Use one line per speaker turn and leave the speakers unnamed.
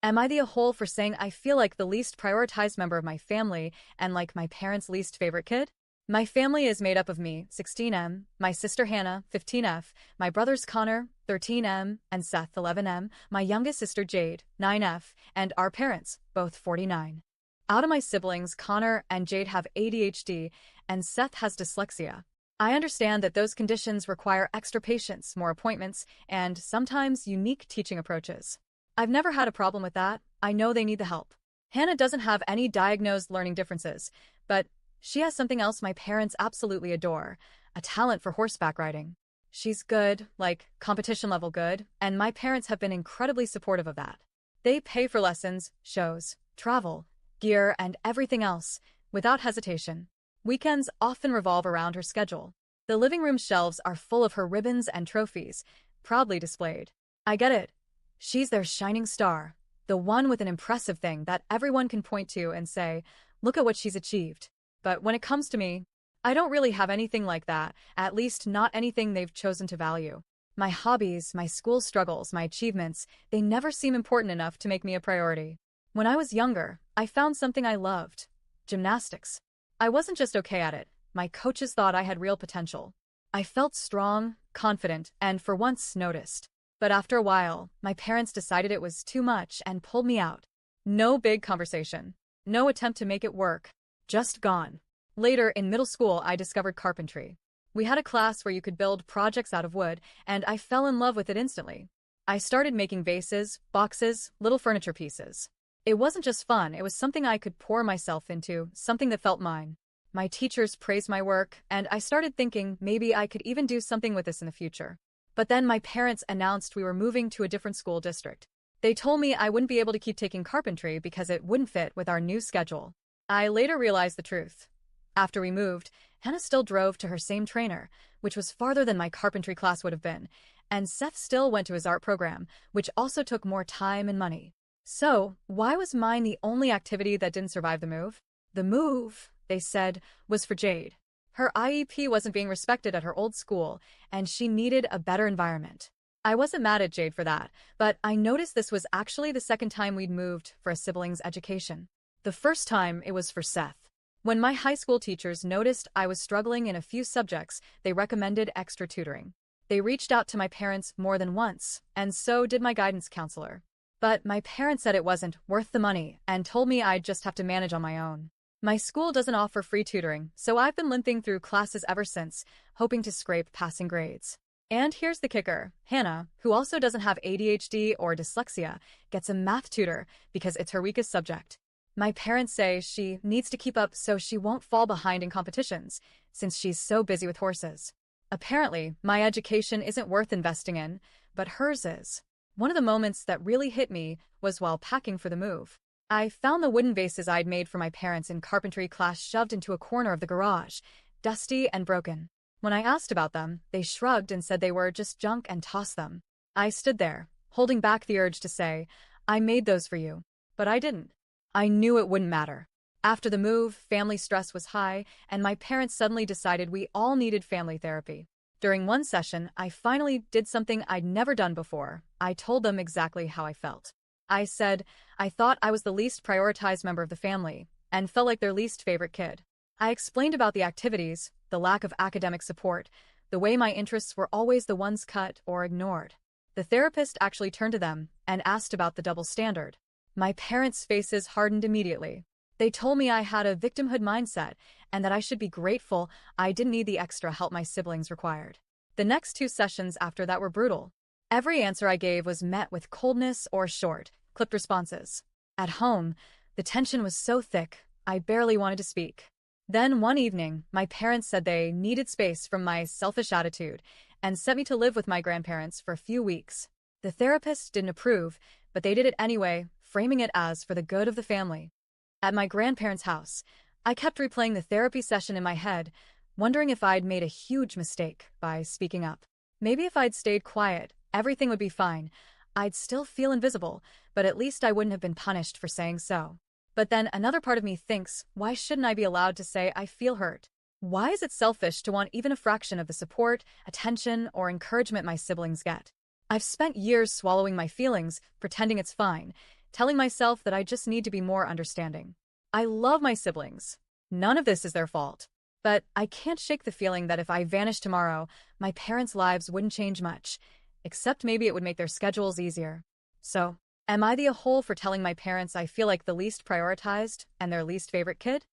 Am I the a-hole for saying I feel like the least prioritized member of my family and like my parents' least favorite kid? My family is made up of me, 16M, my sister Hannah, 15F, my brothers Connor, 13M, and Seth, 11M, my youngest sister Jade, 9F, and our parents, both 49. Out of my siblings, Connor and Jade have ADHD, and Seth has dyslexia. I understand that those conditions require extra patience, more appointments, and sometimes unique teaching approaches. I've never had a problem with that. I know they need the help. Hannah doesn't have any diagnosed learning differences, but she has something else my parents absolutely adore, a talent for horseback riding. She's good, like competition level good, and my parents have been incredibly supportive of that. They pay for lessons, shows, travel, gear, and everything else, without hesitation. Weekends often revolve around her schedule. The living room shelves are full of her ribbons and trophies, proudly displayed. I get it. She's their shining star, the one with an impressive thing that everyone can point to and say, look at what she's achieved. But when it comes to me, I don't really have anything like that, at least not anything they've chosen to value. My hobbies, my school struggles, my achievements, they never seem important enough to make me a priority. When I was younger, I found something I loved: gymnastics. I wasn't just okay at it, my coaches thought I had real potential. I felt strong, confident, and for once noticed. But after a while, my parents decided it was too much and pulled me out. No big conversation. No attempt to make it work. Just gone. Later, in middle school, I discovered carpentry. We had a class where you could build projects out of wood, and I fell in love with it instantly. I started making vases, boxes, little furniture pieces. It wasn't just fun, it was something I could pour myself into, something that felt mine. My teachers praised my work, and I started thinking maybe I could even do something with this in the future. But then my parents announced we were moving to a different school district. They told me I wouldn't be able to keep taking carpentry because it wouldn't fit with our new schedule. I later realized the truth. After we moved, Hannah still drove to her same trainer, which was farther than my carpentry class would have been, and Seth still went to his art program, which also took more time and money. So, why was mine the only activity that didn't survive the move? The move, they said, was for Jade. Her IEP wasn't being respected at her old school, and she needed a better environment. I wasn't mad at Jade for that, but I noticed this was actually the second time we'd moved for a sibling's education. The first time, it was for Seth. When my high school teachers noticed I was struggling in a few subjects, they recommended extra tutoring. They reached out to my parents more than once, and so did my guidance counselor. But my parents said it wasn't worth the money and told me I'd just have to manage on my own. My school doesn't offer free tutoring, so I've been limping through classes ever since, hoping to scrape passing grades. And here's the kicker: Hannah, who also doesn't have ADHD or dyslexia, gets a math tutor because it's her weakest subject. My parents say she needs to keep up so she won't fall behind in competitions, since she's so busy with horses. Apparently, my education isn't worth investing in, but hers is. One of the moments that really hit me was while packing for the move. I found the wooden vases I'd made for my parents in carpentry class shoved into a corner of the garage, dusty and broken. When I asked about them, they shrugged and said they were just junk and tossed them. I stood there, holding back the urge to say, I made those for you. But I didn't. I knew it wouldn't matter. After the move, family stress was high, and my parents suddenly decided we all needed family therapy. During one session, I finally did something I'd never done before. I told them exactly how I felt. I said I thought I was the least prioritized member of the family, and felt like their least favorite kid. I explained about the activities, the lack of academic support, the way my interests were always the ones cut or ignored. The therapist actually turned to them and asked about the double standard. My parents' faces hardened immediately. They told me I had a victimhood mindset and that I should be grateful I didn't need the extra help my siblings required. The next 2 sessions after that were brutal. Every answer I gave was met with coldness or short, clipped responses. At home, the tension was so thick, I barely wanted to speak. Then one evening, my parents said they needed space from my selfish attitude and sent me to live with my grandparents for a few weeks. The therapist didn't approve, but they did it anyway, framing it as for the good of the family. At my grandparents' house, I kept replaying the therapy session in my head, wondering if I'd made a huge mistake by speaking up. Maybe if I'd stayed quiet, everything would be fine. I'd still feel invisible, but at least I wouldn't have been punished for saying so. But then another part of me thinks, why shouldn't I be allowed to say I feel hurt? Why is it selfish to want even a fraction of the support, attention, or encouragement my siblings get? I've spent years swallowing my feelings, pretending it's fine, telling myself that I just need to be more understanding. I love my siblings. None of this is their fault. But I can't shake the feeling that if I vanished tomorrow, my parents' lives wouldn't change much, except maybe it would make their schedules easier. So, am I the a-hole for telling my parents I feel like the least prioritized and their least favorite kid?